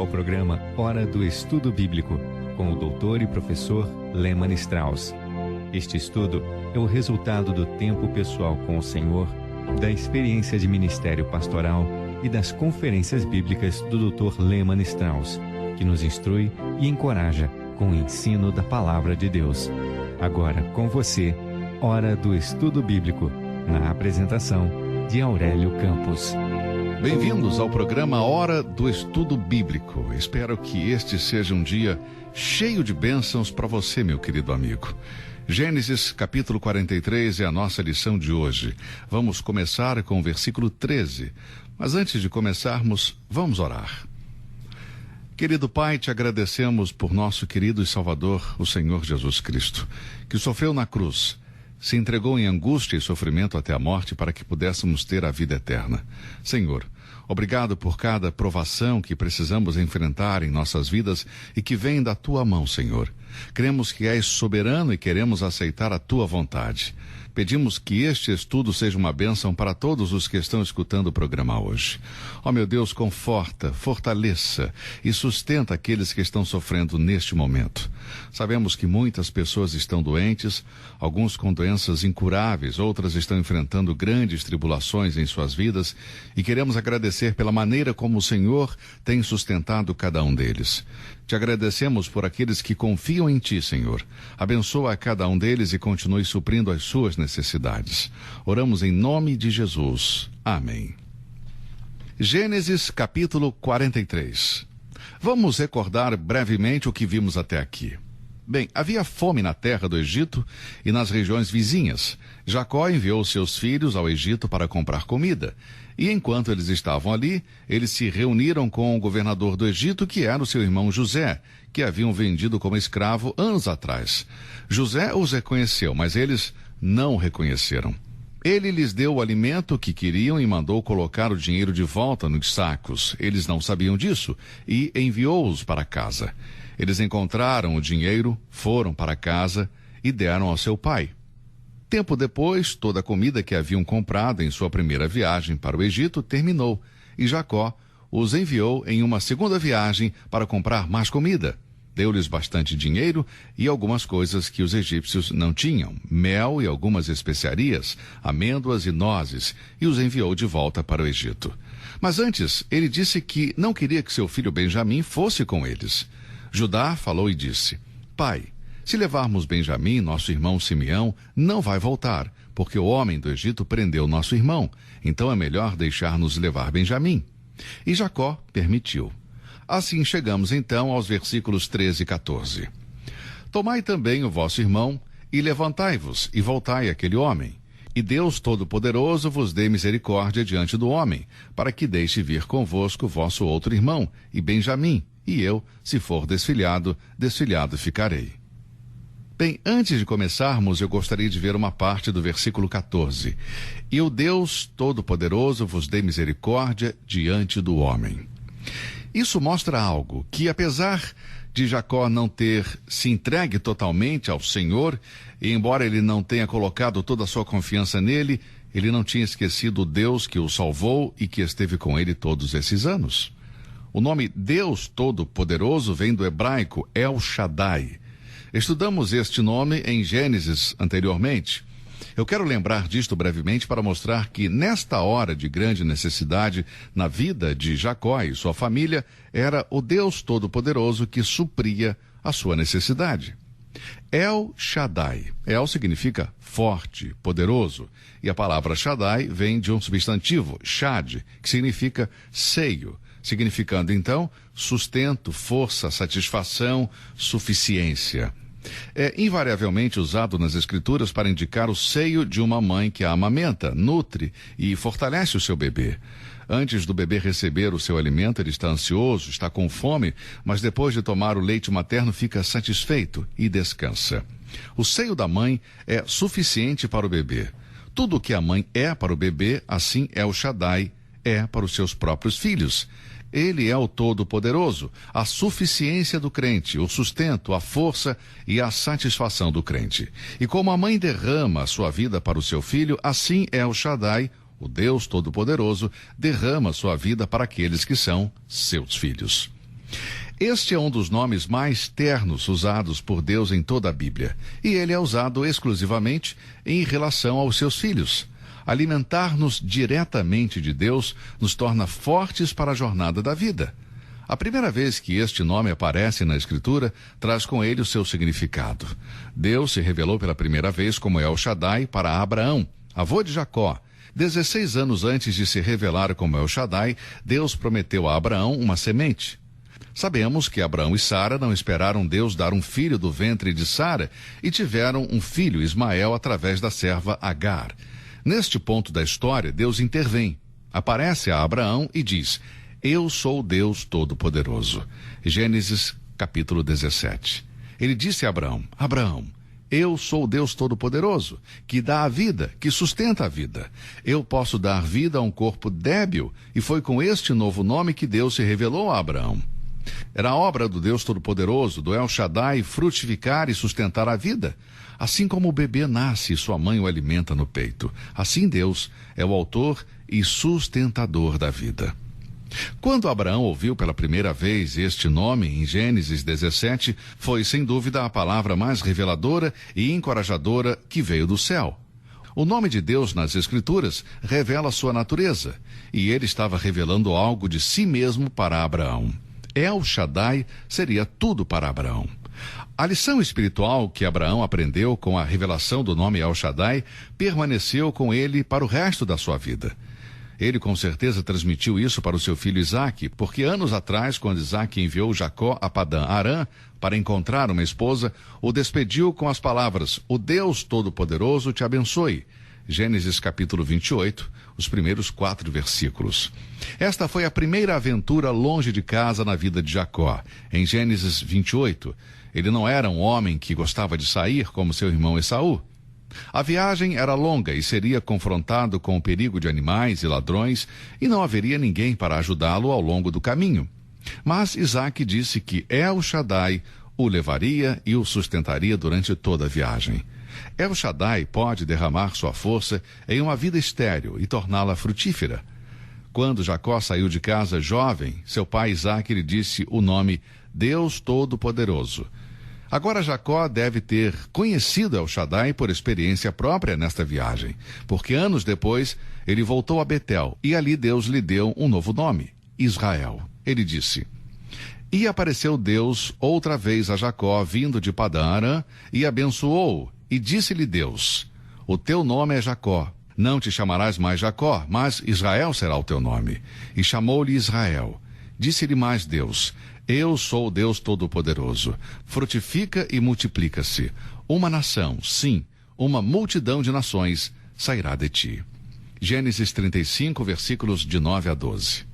ao programa Hora do Estudo Bíblico, com o doutor e professor Lehmann Strauss. Este estudo é o resultado do tempo pessoal com o Senhor, da experiência de ministério pastoral e das conferências bíblicas do Dr. Lehmann Strauss, que nos instrui e encoraja com o ensino da Palavra de Deus. Agora com você, Hora do Estudo Bíblico, na apresentação de Aurélio Campos. Bem-vindos ao programa Hora do Estudo Bíblico. Espero que este seja um dia cheio de bênçãos para você, meu querido amigo. Gênesis capítulo 43 é a nossa lição de hoje. Vamos começar com o versículo 13. Mas antes de começarmos, vamos orar. Querido Pai, te agradecemos por nosso querido e Salvador, o Senhor Jesus Cristo, que sofreu na cruz, se entregou em angústia e sofrimento até a morte para que pudéssemos ter a vida eterna. Senhor, obrigado por cada provação que precisamos enfrentar em nossas vidas e que vem da Tua mão, Senhor. Cremos que és soberano e queremos aceitar a Tua vontade. Pedimos que este estudo seja uma bênção para todos os que estão escutando o programa hoje. Ó meu Deus, conforta, fortaleça e sustenta aqueles que estão sofrendo neste momento. Sabemos que muitas pessoas estão doentes, alguns com doenças incuráveis, outras estão enfrentando grandes tribulações em suas vidas e queremos agradecer pela maneira como o Senhor tem sustentado cada um deles. Te agradecemos por aqueles que confiam em Ti, Senhor. Abençoa a cada um deles e continue suprindo as suas necessidades. Oramos em nome de Jesus. Amém. Gênesis capítulo 43. Vamos recordar brevemente o que vimos até aqui. Bem, havia fome na terra do Egito e nas regiões vizinhas. Jacó enviou seus filhos ao Egito para comprar comida. E enquanto eles estavam ali, eles se reuniram com o governador do Egito, que era o seu irmão José, que haviam vendido como escravo anos atrás. José os reconheceu, mas eles não o reconheceram. Ele lhes deu o alimento que queriam e mandou colocar o dinheiro de volta nos sacos. Eles não sabiam disso e enviou-os para casa. Eles encontraram o dinheiro, foram para casa e deram ao seu pai. Tempo depois, toda a comida que haviam comprado em sua primeira viagem para o Egito terminou, e Jacó os enviou em uma segunda viagem para comprar mais comida. Deu-lhes bastante dinheiro e algumas coisas que os egípcios não tinham, mel e algumas especiarias, amêndoas e nozes, e os enviou de volta para o Egito. Mas antes, ele disse que não queria que seu filho Benjamim fosse com eles. Judá falou e disse: Pai, se levarmos Benjamim, nosso irmão Simeão, não vai voltar, porque o homem do Egito prendeu nosso irmão. Então é melhor deixar-nos levar Benjamim. E Jacó permitiu. Assim chegamos então aos versículos 13 e 14. Tomai também o vosso irmão, e levantai-vos, e voltai àquele homem. E Deus Todo-Poderoso vos dê misericórdia diante do homem, para que deixe vir convosco vosso outro irmão, e Benjamim, e eu, se for desfilhado, desfilhado ficarei. Bem, antes de começarmos, eu gostaria de ver uma parte do versículo 14. E o Deus Todo-Poderoso vos dê misericórdia diante do homem. Isso mostra algo, que apesar de Jacó não ter se entregue totalmente ao Senhor, e embora ele não tenha colocado toda a sua confiança nele, ele não tinha esquecido o Deus que o salvou e que esteve com ele todos esses anos. O nome Deus Todo-Poderoso vem do hebraico El Shaddai. Estudamos este nome em Gênesis anteriormente. Eu quero lembrar disto brevemente para mostrar que nesta hora de grande necessidade na vida de Jacó e sua família, era o Deus Todo-Poderoso que supria a sua necessidade. El Shaddai. El significa forte, poderoso. E a palavra Shaddai vem de um substantivo, Shad, que significa seio, significando então sustento, força, satisfação, suficiência. É invariavelmente usado nas Escrituras para indicar o seio de uma mãe que a amamenta, nutre e fortalece o seu bebê. Antes do bebê receber o seu alimento, ele está ansioso, está com fome, mas depois de tomar o leite materno fica satisfeito e descansa. O seio da mãe é suficiente para o bebê. Tudo o que a mãe é para o bebê, assim é o Shaddai, é para os seus próprios filhos. Ele é o Todo-Poderoso, a suficiência do crente, o sustento, a força e a satisfação do crente. E como a mãe derrama a sua vida para o seu filho, assim é o Shaddai, o Deus Todo-Poderoso, derrama sua vida para aqueles que são seus filhos. Este é um dos nomes mais ternos usados por Deus em toda a Bíblia, e ele é usado exclusivamente em relação aos seus filhos. Alimentar-nos diretamente de Deus nos torna fortes para a jornada da vida. A primeira vez que este nome aparece na Escritura, traz com ele o seu significado. Deus se revelou pela primeira vez como El Shaddai para Abraão, avô de Jacó. 16 anos antes de se revelar como El Shaddai, Deus prometeu a Abraão uma semente. Sabemos que Abraão e Sara não esperaram Deus dar um filho do ventre de Sara e tiveram um filho, Ismael, através da serva Agar. Neste ponto da história, Deus intervém, aparece a Abraão e diz: Eu sou Deus Todo-Poderoso. Gênesis capítulo 17. Ele disse a Abraão: Abraão, eu sou Deus Todo-Poderoso, que dá a vida, que sustenta a vida. Eu posso dar vida a um corpo débil, e foi com este novo nome que Deus se revelou a Abraão. Era a obra do Deus Todo-Poderoso, do El Shaddai, frutificar e sustentar a vida. Assim como o bebê nasce e sua mãe o alimenta no peito, assim Deus é o autor e sustentador da vida. Quando Abraão ouviu pela primeira vez este nome em Gênesis 17, foi sem dúvida a palavra mais reveladora e encorajadora que veio do céu. O nome de Deus nas Escrituras revela sua natureza, e ele estava revelando algo de si mesmo para Abraão. El Shaddai seria tudo para Abraão. A lição espiritual que Abraão aprendeu com a revelação do nome El Shaddai permaneceu com ele para o resto da sua vida. Ele com certeza transmitiu isso para o seu filho Isaque, porque anos atrás, quando Isaque enviou Jacó a Padã Arã para encontrar uma esposa, o despediu com as palavras: O Deus Todo-Poderoso te abençoe. Gênesis capítulo 28, os primeiros 4 versículos. Esta foi a primeira aventura longe de casa na vida de Jacó. Em Gênesis 28, ele não era um homem que gostava de sair como seu irmão Esaú. A viagem era longa e seria confrontado com o perigo de animais e ladrões, e não haveria ninguém para ajudá-lo ao longo do caminho. Mas Isaque disse que El Shaddai o levaria e o sustentaria durante toda a viagem. El Shaddai pode derramar sua força em uma vida estéril e torná-la frutífera. Quando Jacó saiu de casa jovem, seu pai Isaque lhe disse o nome Deus Todo-Poderoso. Agora Jacó deve ter conhecido El Shaddai por experiência própria nesta viagem, porque anos depois ele voltou a Betel e ali Deus lhe deu um novo nome, Israel. Ele disse: E apareceu Deus outra vez a Jacó vindo de Padã Arã e abençoou-o, e disse-lhe Deus: O teu nome é Jacó, não te chamarás mais Jacó, mas Israel será o teu nome. E chamou-lhe Israel. Disse-lhe mais Deus: Eu sou o Deus Todo-Poderoso. Frutifica e multiplica-se. Uma nação, sim, uma multidão de nações sairá de ti. Gênesis 35, versículos de 9 a 12.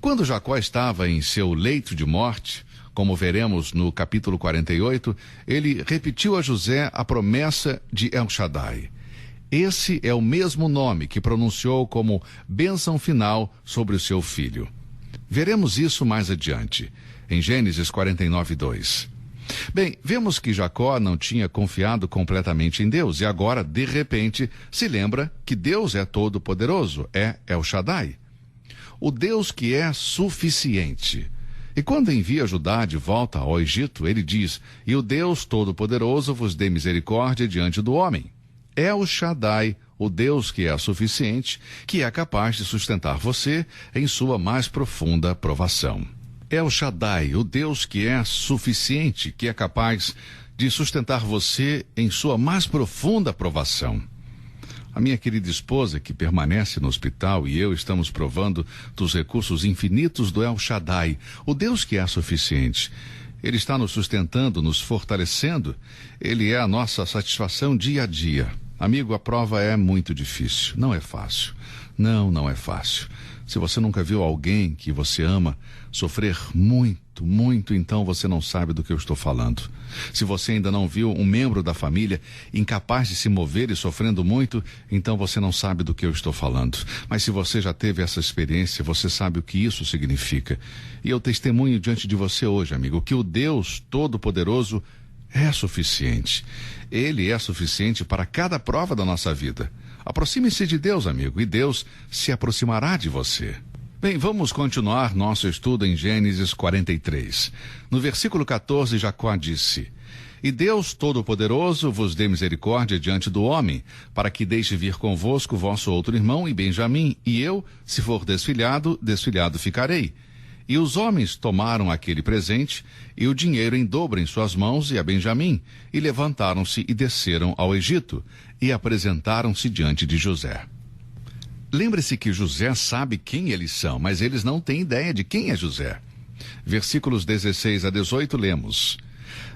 Quando Jacó estava em seu leito de morte, como veremos no capítulo 48, ele repetiu a José a promessa de El Shaddai. Esse é o mesmo nome que pronunciou como bênção final sobre o seu filho. Veremos isso mais adiante, em Gênesis 49, 2. Bem, vemos que Jacó não tinha confiado completamente em Deus e agora, de repente, se lembra que Deus é todo-poderoso, é El Shaddai. O Deus que é suficiente. E quando envia Judá de volta ao Egito, ele diz: E o Deus Todo-Poderoso vos dê misericórdia diante do homem. El Shaddai, o Deus que é suficiente, que é capaz de sustentar você em sua mais profunda provação. El Shaddai, o Deus que é suficiente, que é capaz de sustentar você em sua mais profunda provação. A minha querida esposa, que permanece no hospital, e eu estamos provando dos recursos infinitos do El Shaddai, o Deus que é suficiente. Ele está nos sustentando, nos fortalecendo. Ele é a nossa satisfação dia a dia. Amigo, a prova é muito difícil. Não é fácil. Não é fácil. Se você nunca viu alguém que você ama sofrer muito, então você não sabe do que eu estou falando. Se você ainda não viu um membro da família incapaz de se mover e sofrendo muito, então você não sabe do que eu estou falando. Mas se você já teve essa experiência, você sabe o que isso significa. E eu testemunho diante de você hoje, amigo, que o Deus Todo-Poderoso é suficiente. Ele é suficiente para cada prova da nossa vida. Aproxime-se de Deus, amigo, e Deus se aproximará de você. Bem, vamos continuar nosso estudo em Gênesis 43. No versículo 14, Jacó disse: E Deus Todo-Poderoso vos dê misericórdia diante do homem, para que deixe vir convosco vosso outro irmão e Benjamim, e eu, se for desfilhado, desfilhado ficarei. E os homens tomaram aquele presente e o dinheiro em dobro em suas mãos e a Benjamim, e levantaram-se e desceram ao Egito, e apresentaram-se diante de José. Lembre-se que José sabe quem eles são, mas eles não têm ideia de quem é José. Versículos 16 a 18 lemos: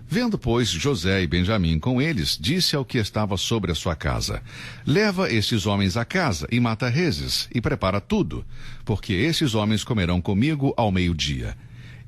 Vendo, pois, José e Benjamim com eles, disse ao que estava sobre a sua casa: Leva estes homens à casa e mata reses, e prepara tudo, porque estes homens comerão comigo ao meio-dia.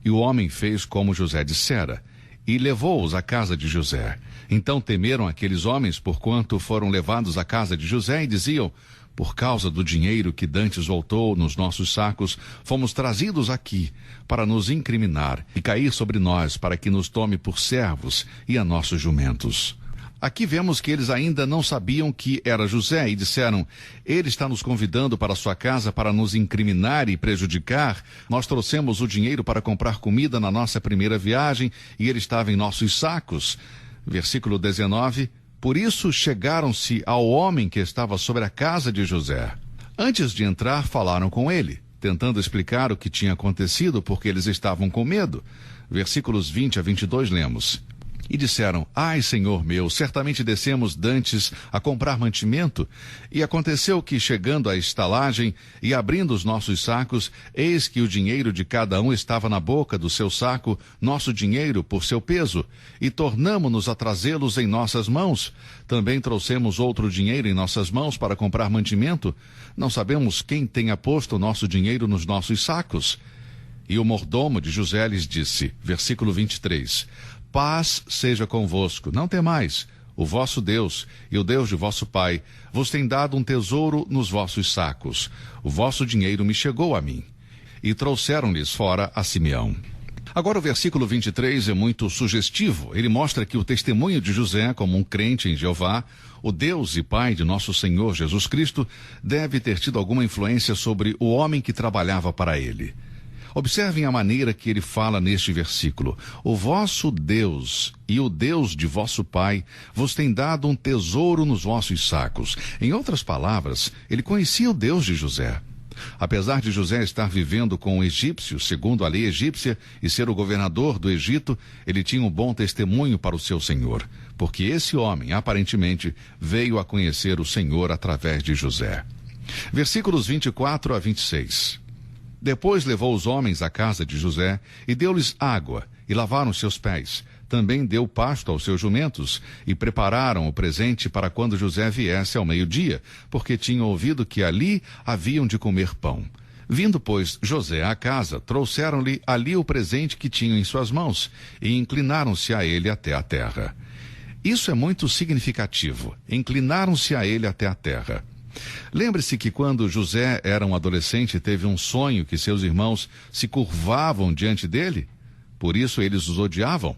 E o homem fez como José dissera, e levou-os à casa de José. Então temeram aqueles homens, porquanto foram levados à casa de José, e diziam: Por causa do dinheiro que dantes voltou nos nossos sacos, fomos trazidos aqui para nos incriminar e cair sobre nós, para que nos tome por servos e a nossos jumentos. Aqui vemos que eles ainda não sabiam que era José e disseram: Ele está nos convidando para sua casa para nos incriminar e prejudicar. Nós trouxemos o dinheiro para comprar comida na nossa primeira viagem e ele estava em nossos sacos. Versículo 19: Por isso chegaram-se ao homem que estava sobre a casa de José. Antes de entrar, falaram com ele, tentando explicar o que tinha acontecido, porque eles estavam com medo. Versículos 20 a 22 lemos: E disseram: Ai, Senhor meu, certamente descemos dantes a comprar mantimento. E aconteceu que, chegando à estalagem e abrindo os nossos sacos, eis que o dinheiro de cada um estava na boca do seu saco, nosso dinheiro por seu peso, e tornamo-nos a trazê-los em nossas mãos. Também trouxemos outro dinheiro em nossas mãos para comprar mantimento. Não sabemos quem tenha posto o nosso dinheiro nos nossos sacos. E o mordomo de José lhes disse, versículo 23, Paz seja convosco, não temais. O vosso Deus e o Deus de vosso pai vos tem dado um tesouro nos vossos sacos. O vosso dinheiro me chegou a mim. E trouxeram-lhes fora a Simeão. Agora o versículo 23 é muito sugestivo. Ele mostra que o testemunho de José como um crente em Jeová, o Deus e Pai de nosso Senhor Jesus Cristo, deve ter tido alguma influência sobre o homem que trabalhava para ele. Observem a maneira que ele fala neste versículo. O vosso Deus e o Deus de vosso pai vos tem dado um tesouro nos vossos sacos. Em outras palavras, ele conhecia o Deus de José. Apesar de José estar vivendo com um egípcio, segundo a lei egípcia, e ser o governador do Egito, ele tinha um bom testemunho para o seu senhor, porque esse homem, aparentemente, veio a conhecer o Senhor através de José. Versículos 24 a 26. Depois levou os homens à casa de José e deu-lhes água e lavaram seus pés. Também deu pasto aos seus jumentos e prepararam o presente para quando José viesse ao meio-dia, porque tinham ouvido que ali haviam de comer pão. Vindo, pois, José à casa, trouxeram-lhe ali o presente que tinham em suas mãos e inclinaram-se a ele até a terra. Isso é muito significativo. Inclinaram-se a ele até a terra. Lembre-se que quando José era um adolescente, teve um sonho que seus irmãos se curvavam diante dele, por isso eles os odiavam.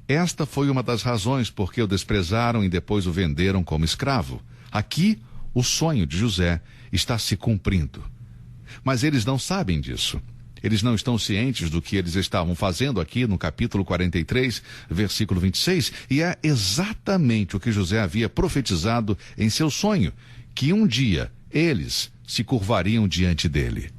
Esta foi uma das razões por que o desprezaram e depois o venderam como escravo. Aqui, o sonho de José está se cumprindo. Mas eles não sabem disso. Eles não estão cientes do que eles estavam fazendo aqui no capítulo 43, versículo 26, e é exatamente o que José havia profetizado em seu sonho, que um dia eles se curvariam diante dele.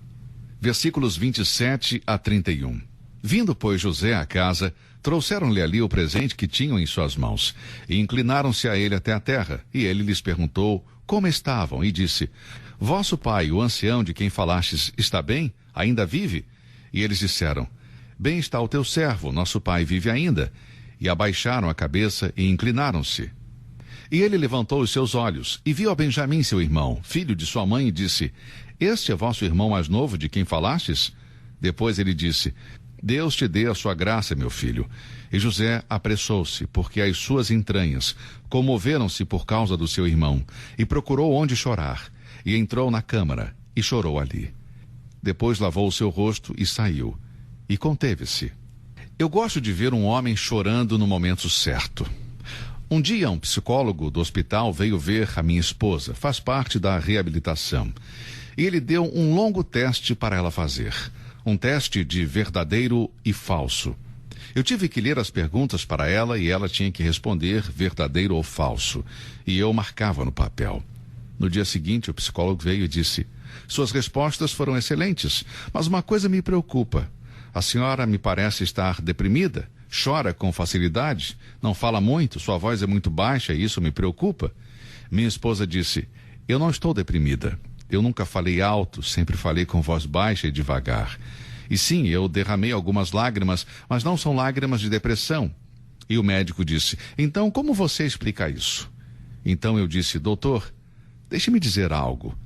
Versículos 27 a 31. Vindo, pois, José à casa, trouxeram-lhe ali o presente que tinham em suas mãos, e inclinaram-se a ele até a terra. E ele lhes perguntou como estavam, e disse, Vosso pai, o ancião de quem falastes, está bem? Ainda vive? E eles disseram, Bem está o teu servo, nosso pai vive ainda. E abaixaram a cabeça e inclinaram-se. E ele levantou os seus olhos e viu a Benjamim, seu irmão, filho de sua mãe, e disse, Este é vosso irmão mais novo de quem falastes? Depois ele disse, Deus te dê a sua graça, meu filho. E José apressou-se, porque as suas entranhas comoveram-se por causa do seu irmão, e procurou onde chorar, e entrou na câmara, e chorou ali. Depois lavou o seu rosto e saiu, e conteve-se. Eu gosto de ver um homem chorando no momento certo. Um dia, um psicólogo do hospital veio ver a minha esposa, faz parte da reabilitação. e ele deu um longo teste para ela fazer. Um teste de verdadeiro e falso. Eu tive que ler as perguntas para ela e ela tinha que responder verdadeiro ou falso. E eu marcava no papel. No dia seguinte, o psicólogo veio e disse: suas respostas foram excelentes, mas uma coisa me preocupa. A senhora me parece estar deprimida, chora com facilidade, não fala muito, sua voz é muito baixa e isso me preocupa. Minha esposa disse: eu não estou deprimida. Eu nunca falei alto, sempre falei com voz baixa e devagar. E sim, eu derramei algumas lágrimas, mas não são lágrimas de depressão. E o médico disse: então como você explica isso? Então eu disse: doutor, deixe-me dizer algo.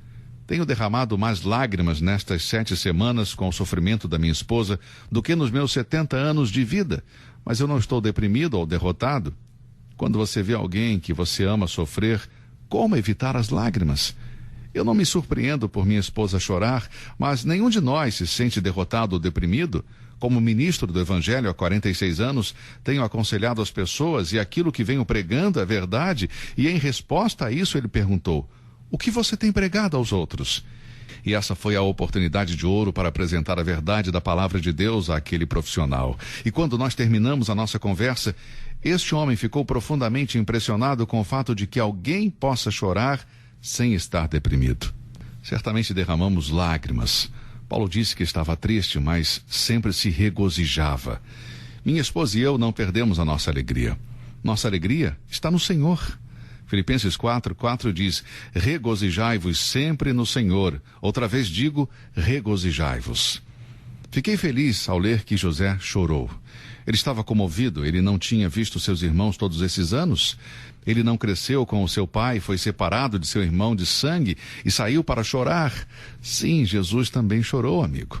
Tenho derramado mais lágrimas nestas 7 semanas com o sofrimento da minha esposa do que nos meus 70 anos de vida, mas eu não estou deprimido ou derrotado. Quando você vê alguém que você ama sofrer, como evitar as lágrimas? Eu não me surpreendo por minha esposa chorar, mas nenhum de nós se sente derrotado ou deprimido. Como ministro do Evangelho há 46 anos, tenho aconselhado as pessoas e aquilo que venho pregando é verdade, e em resposta a isso ele perguntou: o que você tem pregado aos outros? E essa foi a oportunidade de ouro para apresentar a verdade da palavra de Deus àquele profissional. E quando nós terminamos a nossa conversa, este homem ficou profundamente impressionado com o fato de que alguém possa chorar sem estar deprimido. Certamente derramamos lágrimas. Paulo disse que estava triste, mas sempre se regozijava. Minha esposa e eu não perdemos a nossa alegria. Nossa alegria está no Senhor. Filipenses 4:4 diz: regozijai-vos sempre no Senhor. Outra vez digo, regozijai-vos. Fiquei feliz ao ler que José chorou. Ele estava comovido, ele não tinha visto seus irmãos todos esses anos. Ele não cresceu com o seu pai, foi separado de seu irmão de sangue e saiu para chorar. Sim, Jesus também chorou, amigo.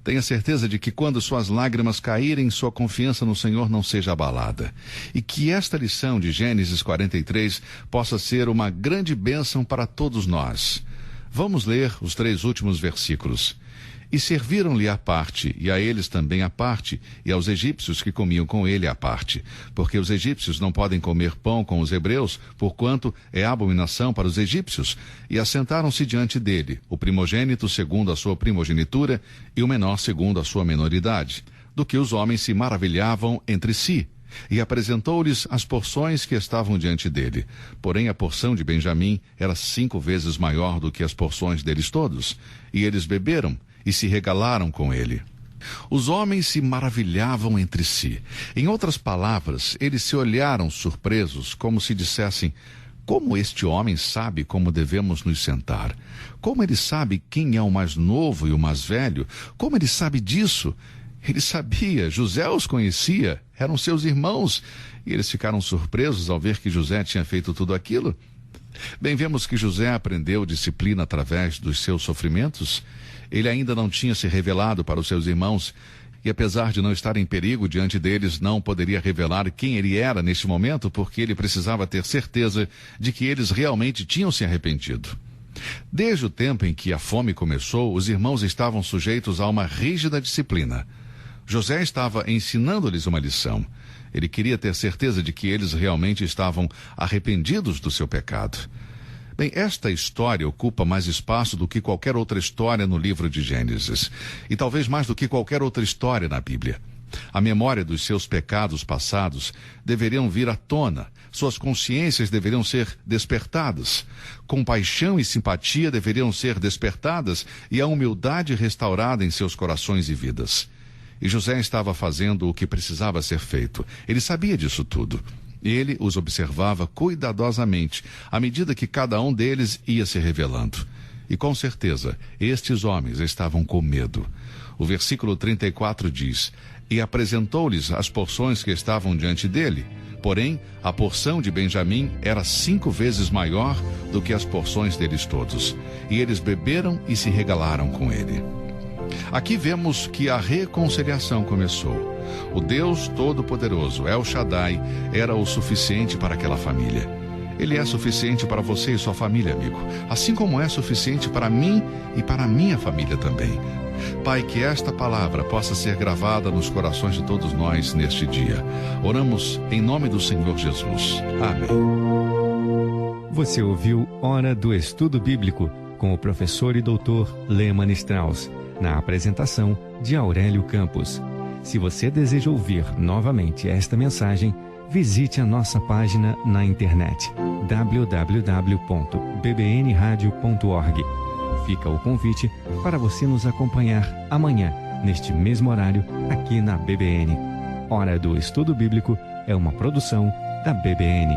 Tenha certeza de que quando suas lágrimas caírem, sua confiança no Senhor não seja abalada. E que esta lição de Gênesis 43 possa ser uma grande bênção para todos nós. Vamos ler os 3 últimos versículos. E serviram-lhe à parte, e a eles também à parte, e aos egípcios que comiam com ele à parte. Porque os egípcios não podem comer pão com os hebreus, porquanto é abominação para os egípcios. E assentaram-se diante dele, o primogênito segundo a sua primogenitura, e o menor segundo a sua menoridade. Do que os homens se maravilhavam entre si. E apresentou-lhes as porções que estavam diante dele. Porém, a porção de Benjamim era 5 vezes maior do que as porções deles todos. E eles beberam e se regalaram com ele. Os homens se maravilhavam entre si. Em outras palavras, eles se olharam surpresos, como se dissessem: como este homem sabe como devemos nos sentar? Como ele sabe quem é o mais novo e o mais velho? Como ele sabe disso? Ele sabia, José os conhecia, eram seus irmãos, e eles ficaram surpresos ao ver que José tinha feito tudo aquilo. Bem, vemos que José aprendeu disciplina através dos seus sofrimentos. Ele ainda não tinha se revelado para os seus irmãos, e apesar de não estar em perigo diante deles, não poderia revelar quem ele era neste momento, porque ele precisava ter certeza de que eles realmente tinham se arrependido. Desde o tempo em que a fome começou, os irmãos estavam sujeitos a uma rígida disciplina. José estava ensinando-lhes uma lição. Ele queria ter certeza de que eles realmente estavam arrependidos do seu pecado. Bem, esta história ocupa mais espaço do que qualquer outra história no livro de Gênesis, e talvez mais do que qualquer outra história na Bíblia. A memória dos seus pecados passados deveriam vir à tona, suas consciências deveriam ser despertadas, compaixão e simpatia deveriam ser despertadas e a humildade restaurada em seus corações e vidas. E José estava fazendo o que precisava ser feito. Ele sabia disso tudo. Ele os observava cuidadosamente, à medida que cada um deles ia se revelando. E com certeza, estes homens estavam com medo. O versículo 34 diz: e apresentou-lhes as porções que estavam diante dele. Porém, a porção de Benjamim era 5 vezes maior do que as porções deles todos. E eles beberam e se regalaram com ele. Aqui vemos que a reconciliação começou. O Deus Todo-Poderoso, El Shaddai, era o suficiente para aquela família. Ele é suficiente para você e sua família, amigo. Assim como é suficiente para mim e para a minha família também. Pai, que esta palavra possa ser gravada nos corações de todos nós neste dia. Oramos em nome do Senhor Jesus. Amém. Você ouviu Hora do Estudo Bíblico, com com o professor e doutor Lehmann Strauss, na apresentação de Aurélio Campos. Se você deseja ouvir novamente esta mensagem, visite a nossa página na internet www.bbnradio.org. Fica o convite para você nos acompanhar amanhã, neste mesmo horário, aqui na BBN. Hora do Estudo Bíblico é uma produção da BBN.